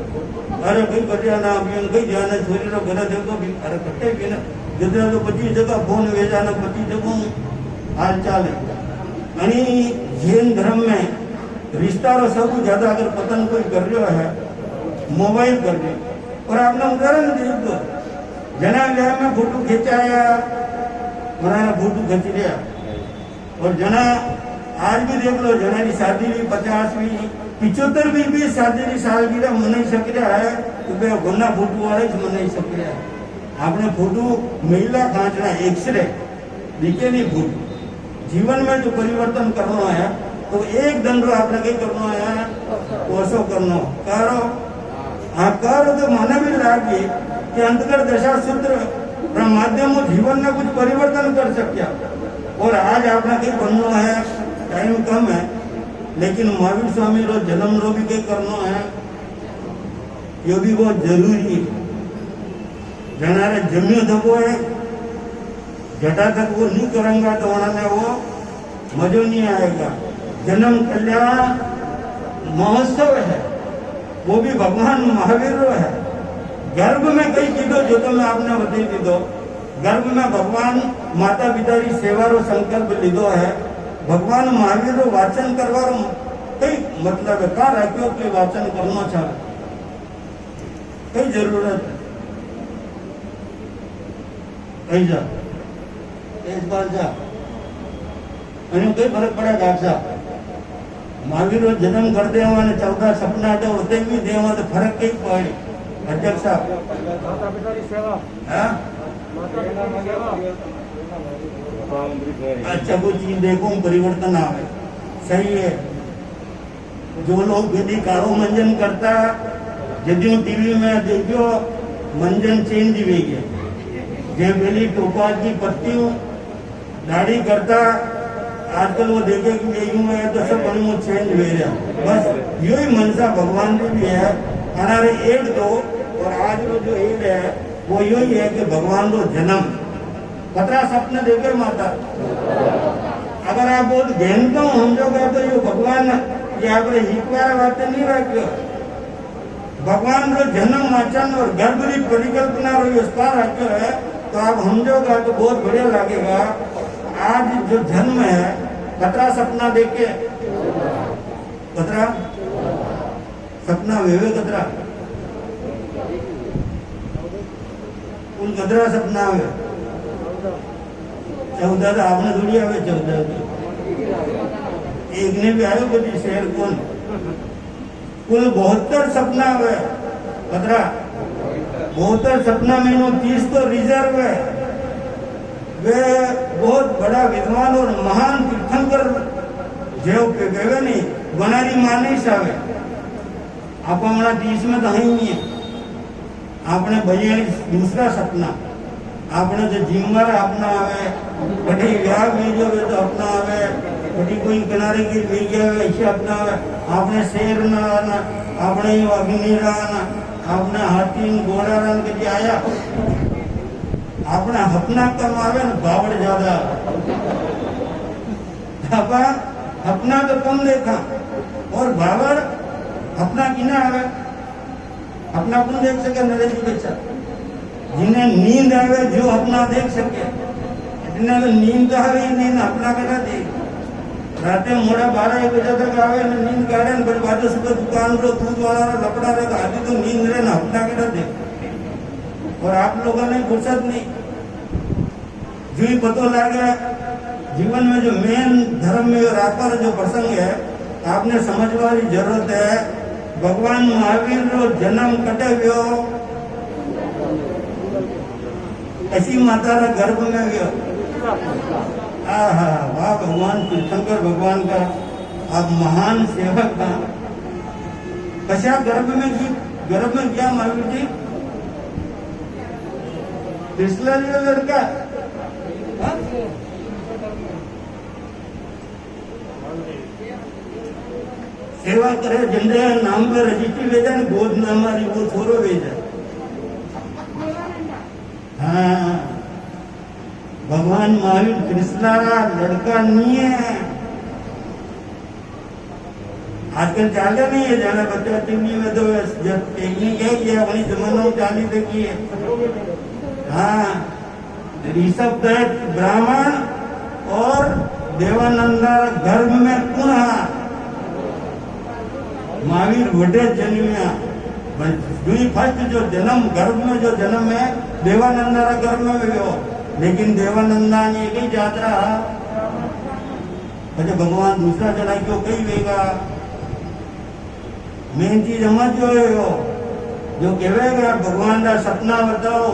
अरे भाई कटिया ना कहीं जाना छोरी रो घर देखो अरे कटे भी ना जरा तो 25 जगह फोन वेचाना 25 जगह हाल चाल है जैन धर्म में रिश्ता रो सब ज्यादा अगर पतन कोई कर रहा है मोबाइल कर रहे और आपने उदाहरण देख दो जना ब्याह में फोटो खिंचाया उन्होंने फोटो खींच लिया और जना आज भी देख लो जना की शादी भी 50वीं 75वीं भी शादी की सालगिरह मनाई सक रहा है तो गोना फोटो वाले मनाई सक रहा है आपने फोटो महिला खांचना एक्सरे दिखे नहीं फोटो जीवन में जो परिवर्तन करना है तो एक दंड आपने कहीं करना है वैसो करना करो हाँ करो तो माना भी लागे कि अंतकर दशा सूत्र माध्यम जीवन में कुछ परिवर्तन कर सकते और आज आपने कहीं बनना है टाइम कम है लेकिन महावीर स्वामी रो जन्म रो भी कहीं करना है ये भी बहुत जरूरी है जनारे जम्यो दबो है जटा तक वो नहीं करेंगे तो उन्होंने वो मजो नहीं आएगा जन्म कल्याण महोत्सव है वो भी भगवान महावीर है गर्भ में कई कीधो जो तो मैं आपने बता दीदो गर्भ में भगवान माता पिता की सेवा रो संकल्प लीधो है भगवान महावीर रो वाचन करवा कई मतलब है कहाँ रखो कि वाचन करना चाहे कई जरूरत है जा इस बार जा कई फर्क पड़ा डॉक्टर साहब महावीर जन्म कर दे 14 सपना तो होते भी दे तो फर्क कई पड़े अध्यक्ष साहब अच्छा कोई चीज देखो परिवर्तन आवे सही है जो लोग यदि कारो मंजन करता यदि टीवी में देखो मंजन चेंज हुई है जे पहली टोपा की पत्ती दाढ़ी करता आजकल वो देखे कि ये यूं है तो सब बनी वो चेंज हो रहा बस यू ही मनसा भगवान की भी है हमारे एड दो और आज वो जो एड है वो यू ही है कि भगवान को जन्म 15 सपने देखे माता अगर आप बहुत गहनता समझोगे तो ये भगवान ये आप हितवार बातें नहीं रखो भगवान को जन्म वाचन और गर्भ की परिकल्पना विस्तार रखो है तो आप समझोगे तो बहुत बढ़िया लगेगा आज जो जन्म है 15 सपना देख के 15 सपना वेवे 15 कुल 15 सपना आवे 14 आपने थोड़ी आवे 14 एक ने भी आयो कोई शेर कौन कुल 72 सपना आवे 15 72 सपना में 30 तो रिजर्व है वे बहुत बड़ा विद्वान और महान तीर्थंकर जो कहवे नहीं बनारी माने सावे आप हमारा 30 में तो ही नहीं है आपने भैया दूसरा सपना आपने जो जिम्मर अपना आवे बड़ी व्याह भेजो तो अपना आवे बड़ी कोई किनारे की भेज गया ऐसे अपना आवे आपने शेर न आना आपने अग्नि आना आपने हाथी घोड़ा रन के आया अपना अपना कमावे न बावड़ ज्यादा अपना तो कम देखा और बाबर अपना किना आवे अपना कौन देख सके नरेश जी बच्चा जिन्हें नींद आवे जो अपना देख सके इतने तो नींद तो आवे नींद अपना कटा देख राते मोड़ा 12-1 बजे तक आवे ने नींद काढ़े ने फिर बाद सुबह दुकान रो दूध वाला रो लपड़ा रहेगा आदि तो नींद रहे ना अपना कटा देख और आप लोगों ने फुर्सत नहीं जो ही पतो लागे जीवन में जो मेन धर्म में और आत्मा जो प्रसंग है आपने समझवा की जरूरत है भगवान महावीर रो जन्म कटे गयो ऐसी माता रा गर्भ में गयो वाह भगवान तीर्थंकर भगवान का आप महान सेवक था कशा गर्भ में गया महावीर जी पिछला लड़का सेवा करे जिंदे नाम पे रजिस्ट्री भेजा ने गोद में हमारी वो छोरो भेजा हाँ भगवान महावीर कृष्णा लड़का नहीं है आजकल चाले नहीं है जाना बच्चा टीवी में तो जब टेक्निक है कि अपनी जमाना चाली देखी है हाँ ऋषभ दत्त ब्राह्मण और देवानंदा गर्भ में पुनः महावीर वडे जन्मिया फर्स्ट जो जन्म गर्भ में जो जन्म है देवानंदा गर्भ में गयो लेकिन देवानंदा ने एक ही यात्रा अच्छा भगवान दूसरा जना क्यों कही वेगा मेन चीज समझ जो कहेगा भगवान का सपना बताओ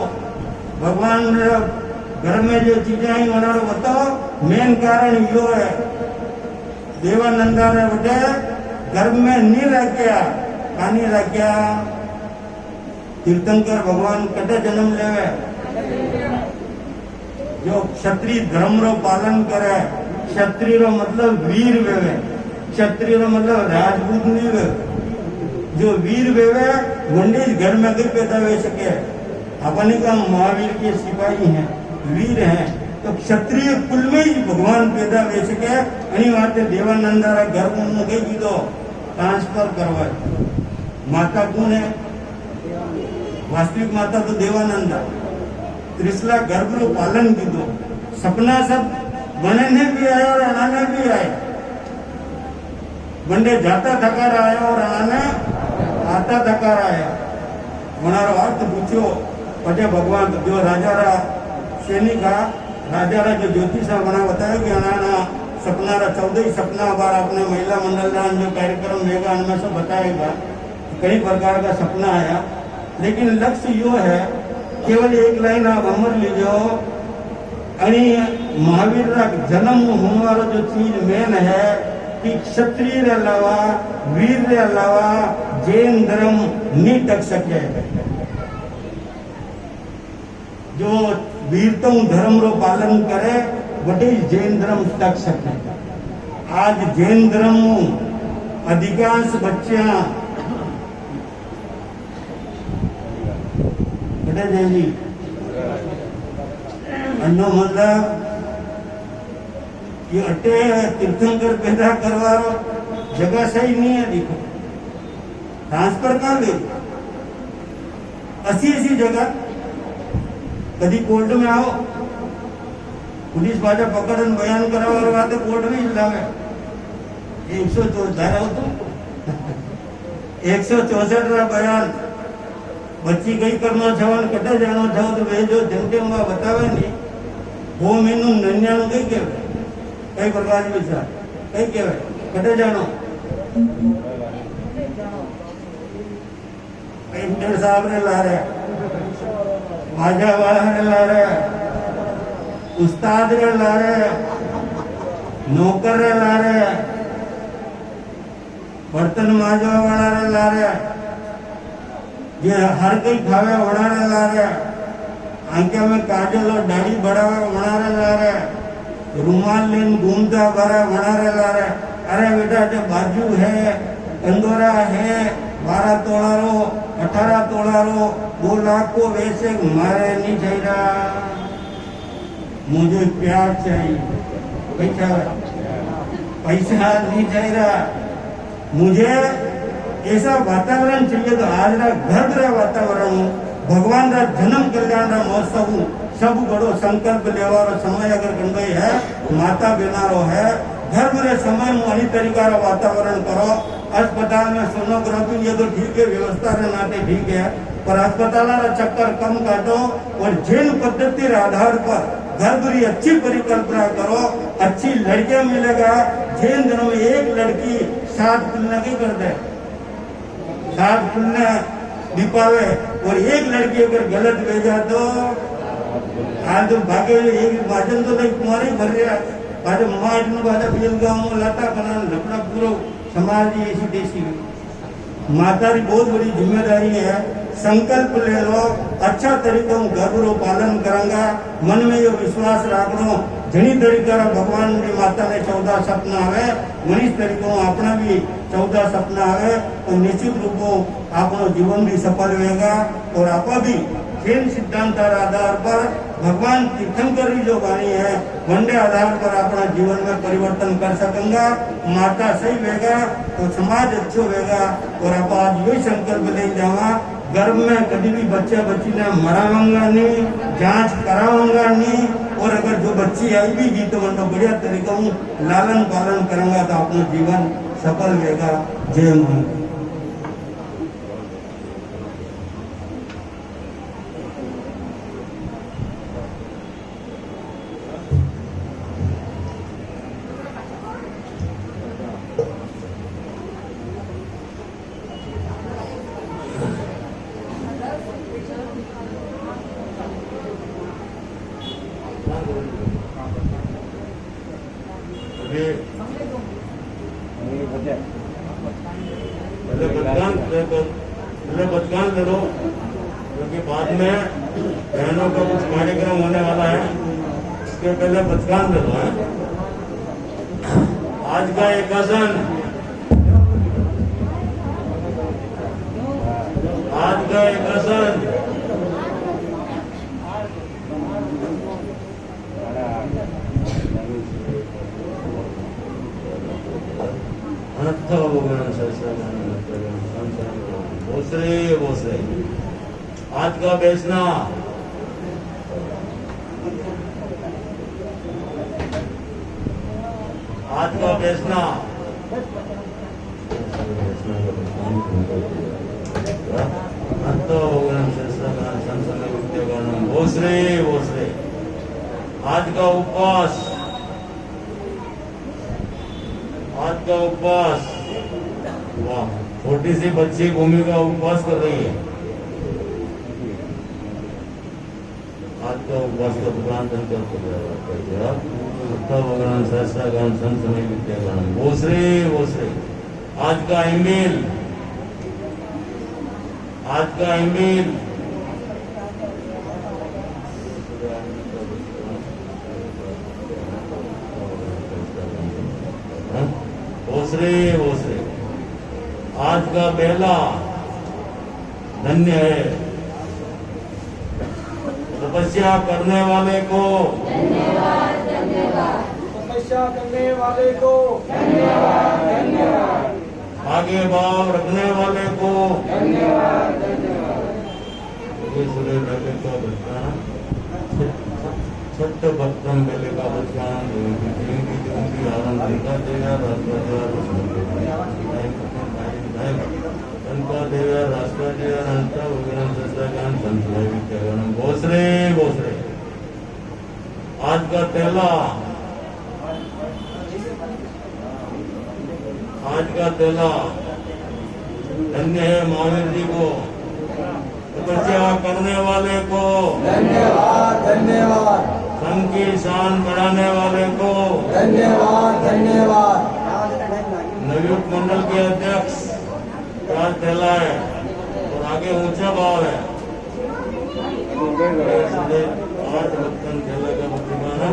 भगवान घर में जो चीजें आई उन्होंने बताओ मेन कारण यो है देवानंदा ने बटे गर्भ में नहीं रह गया कहानी रह गया तीर्थंकर भगवान कटे जन्म लेवे जो क्षत्रिय धर्म रो पालन करे क्षत्रिय रो मतलब वीर वेवे क्षत्रिय रो मतलब राजपूत नहीं वेवे जो वीर वेवे वंडीज घर में कहीं पैदा हो सके अपने का महावीर के सिपाही हैं वीर हैं तो क्षत्रिय कुल में ही भगवान पैदा हो सके अनिवार्य देवानंदा गर्भ में गई कीधो ट्रांसफर करवाए माता कौन है वास्तविक माता तो देवानंदा त्रिशला गर्भ रो पालन कीधो सपना सब बने ने भी आया और अनाने भी आए बंडे जाता थकार आया और अनाने आता थकार आया हमारा अर्थ पूछो पटे भगवान जो राजा रा सैनिक राजा रा जो ज्योतिष बना बताया कि अनाना सपना रा 14 सपना बार अपने महिला मंडल दान जो कार्यक्रम रहेगा उनमें सब बताएगा कई प्रकार का सपना आया लेकिन लक्ष्य यो है केवल एक लाइन आप अमर लीजो अनि महावीर रा जन्म होने वाला जो चीज मेन है कि क्षत्रिय रे अलावा वीर रे अलावा जैन धर्म नहीं टक सके जो वीरतम धर्म रो पालन करे वटे जैन धर्म टक सके आज जैन धर्म अधिकांश बच्चियां बटे जैन जी अन्नो मतलब ये अटे तीर्थंकर पैदा करवा जगह सही नहीं है देखो ट्रांसफर कहाँ गई ऐसी जगह कभी कोर्ट में आओ पुलिस बाजा पकड़ बयान करावा बात कोर्ट में लावे 164 रा बयान बच्ची कई करना छवन कटे जानो छो तो वे जो जनते में बतावे नहीं वो मेनू नन्यानु कई केवे कई प्रकार की विचार कई केवे कटे जानो इंटर साहब ने ला रहे माजा वाला ने ला रहे उस्ताद रे ला रहे नौकर रे ला रहे बर्तन माजवा वाला रे ला रहे ये हर कोई खावे वड़ा रे ला रहे आंखें में काजल और दाढ़ी बढ़ावे वड़ा रे ला रहे रुमाल लेन घूमता भरा वड़ा रे ला रहे अरे बेटा जो बाजू है कंदोरा है 12 तोला रो 18 तोला रो 2 लाख को वैसे मारे नहीं चाहिए मुझे प्यार चाहिए पैसा नहीं चाहिए मुझे ऐसा वातावरण चाहिए तो आज रा घर रा वातावरण भगवान रा जन्म कल्याण रा महोत्सव सब बड़ो संकल्प लेवारो समय अगर गण गई है माता बिनारो है घर मेरे समय में अनी तरीका रा वातावरण करो। अस्पताल में सोनोग्राफी ये तो ठीक है व्यवस्था रे नाते ठीक है पर अस्पताल रा चक्कर कम काटो और जैन पद्धति रे आधार पर घर बुरी अच्छी परिकल्पना करो। अच्छी लड़कियां मिलेगा जैन दिनों में एक लड़की 7 पुण्य की कर दे 7 पुण्य निपावे और एक लड़की अगर गलत भेजा तो आज तो भागे एक भाजन तो नहीं तुम्हारे भर रहा बाजू माट नु बाजा बेल गांव लाता बना लपड़ा पूरा समाज की ऐसी देशी माता की बहुत बड़ी जिम्मेदारी है। संकल्प ले लो अच्छा तरीके हूँ घर रो पालन करूंगा मन में ये विश्वास रख लो जनी तरीका भगवान की माता ने 14 सपना है मनीष तरीके अपना भी 14 सपना है तो निश्चित रूप अपनो जीवन भी सफल होगा और आप भी जैन सिद्धांत आधार पर भगवान तीर्थंकर की जो वाणी है वंडे आधार पर अपना जीवन में परिवर्तन कर सकेंगे। माता सही होगा तो समाज अच्छो होगा और आप आज यही संकल्प ले जावा गर्भ में कभी भी बच्चा बच्ची ने मरावांगा नहीं जांच करावांगा नहीं और अगर जो बच्ची आई भी गई तो उनको बढ़िया तरीका लालन पालन करूंगा तो अपना जीवन सफल होगा। जय मां। पहले बचकान ले लो क्योंकि बाद में बहनों का कुछ कार्यक्रम होने वाला है इसके पहले बचकान ले लो है। आज का एक आसन भोसरे आज का बेचना भोसरे आज का उपवास वाह छोटी सी बच्ची भूमिका उपवास कर रही है। आज का उपवास का दुकान भगवान सहसा गान संसमय विद्यागान भोसरे आज का ईमेल भोसरे आज का बेला धन्य है। तपस्या करने वाले को आगे भाव रखने वाले को छठ भक्तम बेले का बचकान भोसरे आज का तेला धन्य है महावीर जी को तपस्या करने वाले को धन्यवाद संघ की शान बढ़ाने वाले को धन्यवाद नवयुक्त मंडल के अध्यक्ष राज तेला है और आगे ऊंचा भाव है। आज भक्तन तेला का प्रतिमाना